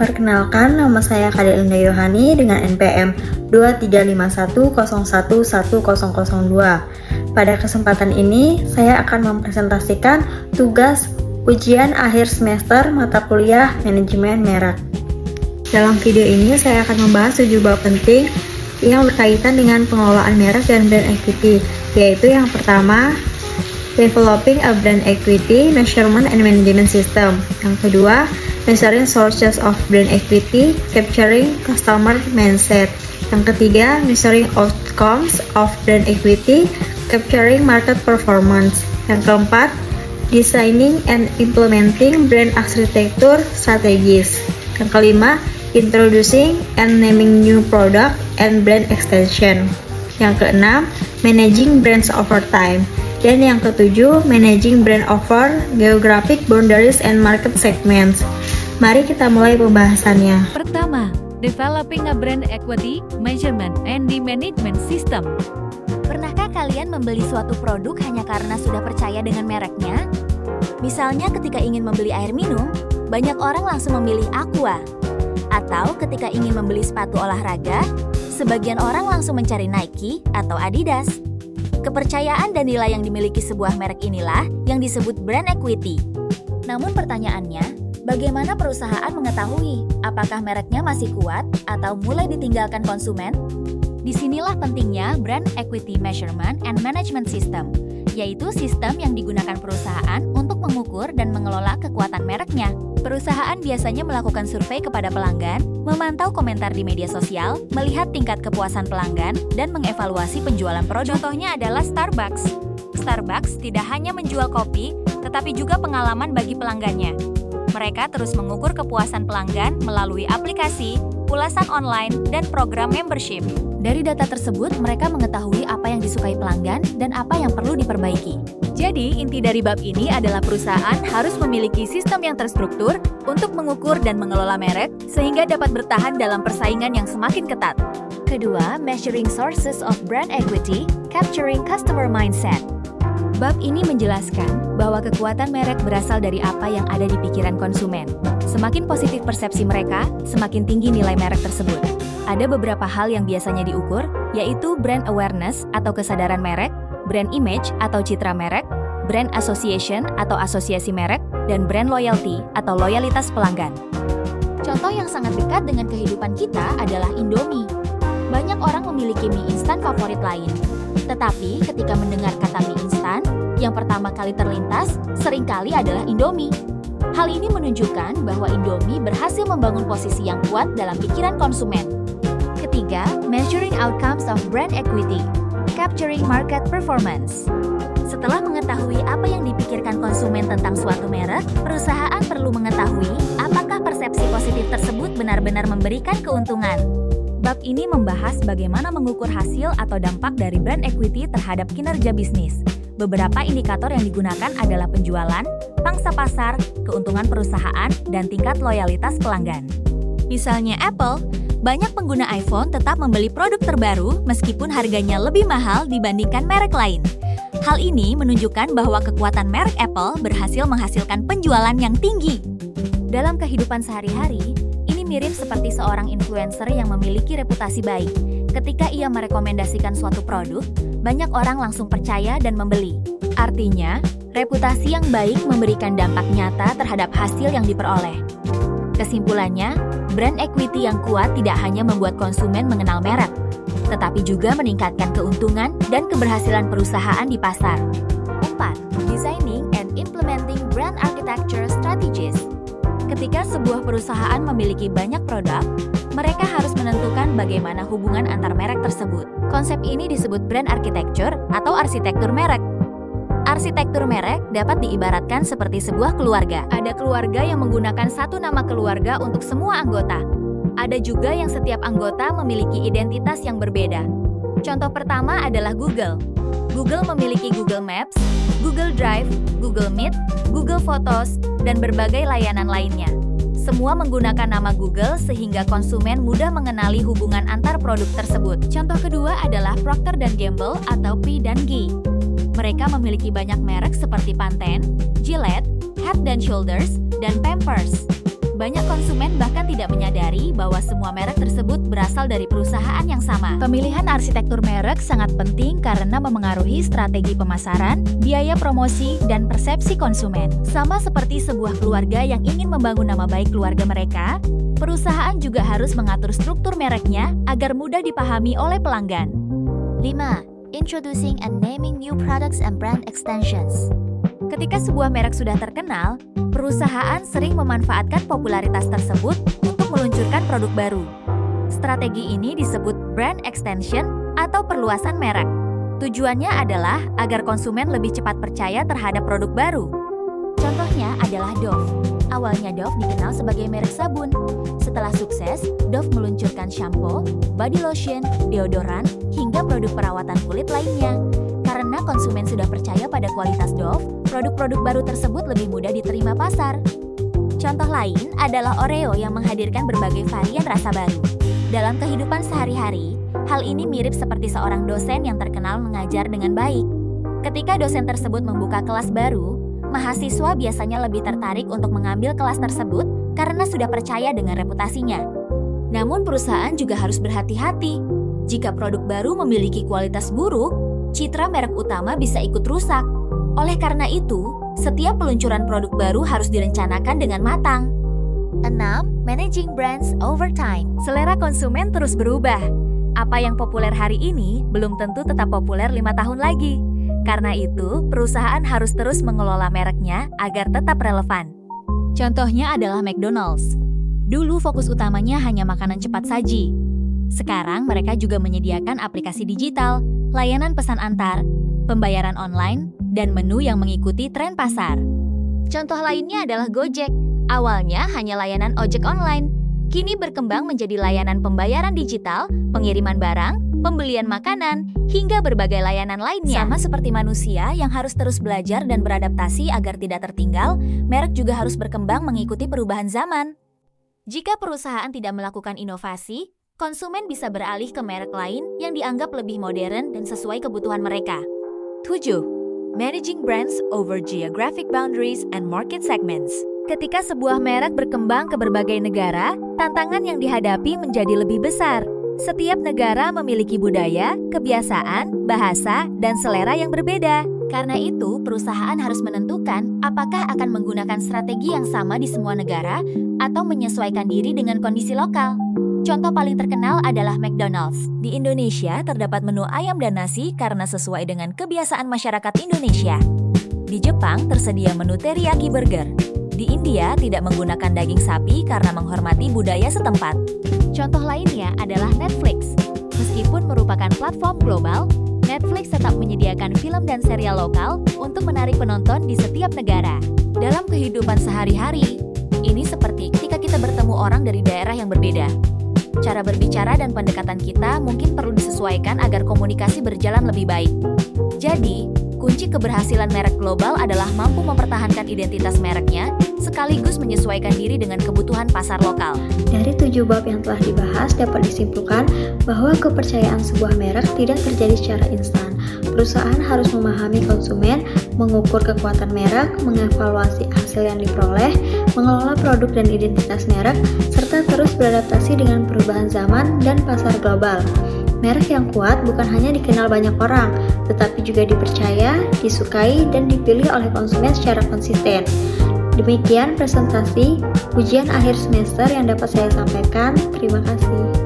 Perkenalkan, nama saya Kadelinda Yohani dengan NPM 2351011002. Pada kesempatan ini, saya akan mempresentasikan tugas ujian akhir semester mata kuliah Manajemen Merek. Dalam video ini, saya akan membahas 7 bab penting yang berkaitan dengan pengelolaan merek dan brand equity, yaitu yang pertama, Developing a Brand Equity Measurement and Management System. Yang kedua, Measuring Sources of Brand Equity, Capturing Customer Mindset. Yang ketiga, Measuring Outcomes of Brand Equity, Capturing Market Performance. Yang keempat, Designing and Implementing Brand Architecture Strategies. Yang kelima, Introducing and Naming New Product and Brand Extension. Yang keenam, Managing Brands Over Time. Dan yang ketujuh, Managing Brand Over Geographic Boundaries and Market Segments. Mari kita mulai pembahasannya. Pertama, Developing a Brand Equity Measurement and Management System. Pernahkah kalian membeli suatu produk hanya karena sudah percaya dengan mereknya? Misalnya ketika ingin membeli air minum, banyak orang langsung memilih Aqua. Atau ketika ingin membeli sepatu olahraga, sebagian orang langsung mencari Nike atau Adidas. Kepercayaan dan nilai yang dimiliki sebuah merek inilah yang disebut brand equity. Namun pertanyaannya, bagaimana perusahaan mengetahui apakah mereknya masih kuat atau mulai ditinggalkan konsumen? Disinilah pentingnya Brand Equity Measurement and Management System, yaitu sistem yang digunakan perusahaan untuk mengukur dan mengelola kekuatan mereknya. Perusahaan biasanya melakukan survei kepada pelanggan, memantau komentar di media sosial, melihat tingkat kepuasan pelanggan, dan mengevaluasi penjualan produk. Contohnya adalah Starbucks. Starbucks tidak hanya menjual kopi, tetapi juga pengalaman bagi pelanggannya. Mereka terus mengukur kepuasan pelanggan melalui aplikasi, ulasan online, dan program membership. Dari data tersebut, mereka mengetahui apa yang disukai pelanggan dan apa yang perlu diperbaiki. Jadi, inti dari bab ini adalah perusahaan harus memiliki sistem yang terstruktur untuk mengukur dan mengelola merek sehingga dapat bertahan dalam persaingan yang semakin ketat. Kedua, Measuring Sources of Brand Equity, Capturing Customer Mindset. Bab ini menjelaskan bahwa kekuatan merek berasal dari apa yang ada di pikiran konsumen. Semakin positif persepsi mereka, semakin tinggi nilai merek tersebut. Ada beberapa hal yang biasanya diukur, yaitu brand awareness atau kesadaran merek, brand image atau citra merek, brand association atau asosiasi merek, dan brand loyalty atau loyalitas pelanggan. Contoh yang sangat dekat dengan kehidupan kita adalah Indomie. Banyak orang memiliki mie instan favorit lain. Tetapi ketika mendengar kata mie instan, yang pertama kali terlintas seringkali adalah Indomie. Hal ini menunjukkan bahwa Indomie berhasil membangun posisi yang kuat dalam pikiran konsumen. Ketiga, Measuring Outcomes of Brand Equity, Capturing Market Performance. Setelah mengetahui apa yang dipikirkan konsumen tentang suatu merek, perusahaan perlu mengetahui apakah persepsi positif tersebut benar-benar memberikan keuntungan. Bab ini membahas bagaimana mengukur hasil atau dampak dari brand equity terhadap kinerja bisnis. Beberapa indikator yang digunakan adalah penjualan, pangsa pasar, keuntungan perusahaan, dan tingkat loyalitas pelanggan. Misalnya Apple, banyak pengguna iPhone tetap membeli produk terbaru meskipun harganya lebih mahal dibandingkan merek lain. Hal ini menunjukkan bahwa kekuatan merek Apple berhasil menghasilkan penjualan yang tinggi. Dalam kehidupan sehari-hari, ini mirip seperti seorang influencer yang memiliki reputasi baik. Ketika ia merekomendasikan suatu produk, banyak orang langsung percaya dan membeli. Artinya, reputasi yang baik memberikan dampak nyata terhadap hasil yang diperoleh. Kesimpulannya, brand equity yang kuat tidak hanya membuat konsumen mengenal merek, tetapi juga meningkatkan keuntungan dan keberhasilan perusahaan di pasar. 4. Designing and Implementing Brand Architecture Strategies. Ketika sebuah perusahaan memiliki banyak produk, mereka harus menentukan bagaimana hubungan antar merek tersebut. Konsep ini disebut brand architecture atau arsitektur merek. Arsitektur merek dapat diibaratkan seperti sebuah keluarga. Ada keluarga yang menggunakan satu nama keluarga untuk semua anggota. Ada juga yang setiap anggota memiliki identitas yang berbeda. Contoh pertama adalah Google. Google memiliki Google Maps, Google Drive, Google Meet, Google Photos, dan berbagai layanan lainnya. Semua menggunakan nama Google sehingga konsumen mudah mengenali hubungan antar produk tersebut. Contoh kedua adalah Procter & Gamble atau P&G. Mereka memiliki banyak merek seperti Pantene, Gillette, Head & Shoulders, dan Pampers. Banyak konsumen bahkan tidak menyadari bahwa semua merek tersebut berasal dari perusahaan yang sama. Pemilihan arsitektur merek sangat penting karena memengaruhi strategi pemasaran, biaya promosi, dan persepsi konsumen. Sama seperti sebuah keluarga yang ingin membangun nama baik keluarga mereka, perusahaan juga harus mengatur struktur mereknya agar mudah dipahami oleh pelanggan. 5. Introducing and naming new products and brand extensions. Ketika sebuah merek sudah terkenal, perusahaan sering memanfaatkan popularitas tersebut untuk meluncurkan produk baru. Strategi ini disebut brand extension atau perluasan merek. Tujuannya adalah agar konsumen lebih cepat percaya terhadap produk baru. Contohnya adalah Dove. Awalnya Dove dikenal sebagai merek sabun. Setelah sukses, Dove meluncurkan shampoo, body lotion, deodoran, hingga produk perawatan kulit lainnya. Karena konsumen sudah percaya pada kualitas Dove, produk-produk baru tersebut lebih mudah diterima pasar. Contoh lain adalah Oreo yang menghadirkan berbagai varian rasa baru. Dalam kehidupan sehari-hari, hal ini mirip seperti seorang dosen yang terkenal mengajar dengan baik. Ketika dosen tersebut membuka kelas baru, mahasiswa biasanya lebih tertarik untuk mengambil kelas tersebut karena sudah percaya dengan reputasinya. Namun perusahaan juga harus berhati-hati. Jika produk baru memiliki kualitas buruk, citra merek utama bisa ikut rusak. Oleh karena itu, setiap peluncuran produk baru harus direncanakan dengan matang. 6. Managing brands over time. Selera konsumen terus berubah. Apa yang populer hari ini belum tentu tetap populer 5 tahun lagi. Karena itu, perusahaan harus terus mengelola mereknya agar tetap relevan. Contohnya adalah McDonald's. Dulu fokus utamanya hanya makanan cepat saji. Sekarang mereka juga menyediakan aplikasi digital, layanan pesan antar, pembayaran online, dan menu yang mengikuti tren pasar. Contoh lainnya adalah Gojek. Awalnya hanya layanan ojek online, kini berkembang menjadi layanan pembayaran digital, pengiriman barang, pembelian makanan, hingga berbagai layanan lainnya. Sama seperti manusia yang harus terus belajar dan beradaptasi agar tidak tertinggal, merek juga harus berkembang mengikuti perubahan zaman. Jika perusahaan tidak melakukan inovasi, konsumen bisa beralih ke merek lain yang dianggap lebih modern dan sesuai kebutuhan mereka. 7. Managing brands over geographic boundaries and market segments. Ketika sebuah merek berkembang ke berbagai negara, tantangan yang dihadapi menjadi lebih besar. Setiap negara memiliki budaya, kebiasaan, bahasa, dan selera yang berbeda. Karena itu, perusahaan harus menentukan apakah akan menggunakan strategi yang sama di semua negara atau menyesuaikan diri dengan kondisi lokal. Contoh paling terkenal adalah McDonald's. Di Indonesia terdapat menu ayam dan nasi karena sesuai dengan kebiasaan masyarakat Indonesia. Di Jepang tersedia menu teriyaki burger. Di India tidak menggunakan daging sapi karena menghormati budaya setempat. Contoh lainnya adalah Netflix. Meskipun merupakan platform global, Netflix tetap menyediakan film dan serial lokal untuk menarik penonton di setiap negara. Dalam kehidupan sehari-hari, ini seperti ketika kita bertemu orang dari daerah yang berbeda. Cara berbicara dan pendekatan kita mungkin perlu disesuaikan agar komunikasi berjalan lebih baik. Jadi, kunci keberhasilan merek global adalah mampu mempertahankan identitas mereknya, sekaligus menyesuaikan diri dengan kebutuhan pasar lokal. Dari 7 bab yang telah dibahas dapat disimpulkan bahwa kepercayaan sebuah merek tidak terjadi secara instan. Perusahaan harus memahami konsumen, mengukur kekuatan merek, mengevaluasi hasil yang diperoleh, mengelola produk dan identitas merek, serta terus beradaptasi dengan perubahan zaman dan pasar global. Merek yang kuat bukan hanya dikenal banyak orang, tetapi juga dipercaya, disukai, dan dipilih oleh konsumen secara konsisten. Demikian presentasi ujian akhir semester yang dapat saya sampaikan. Terima kasih.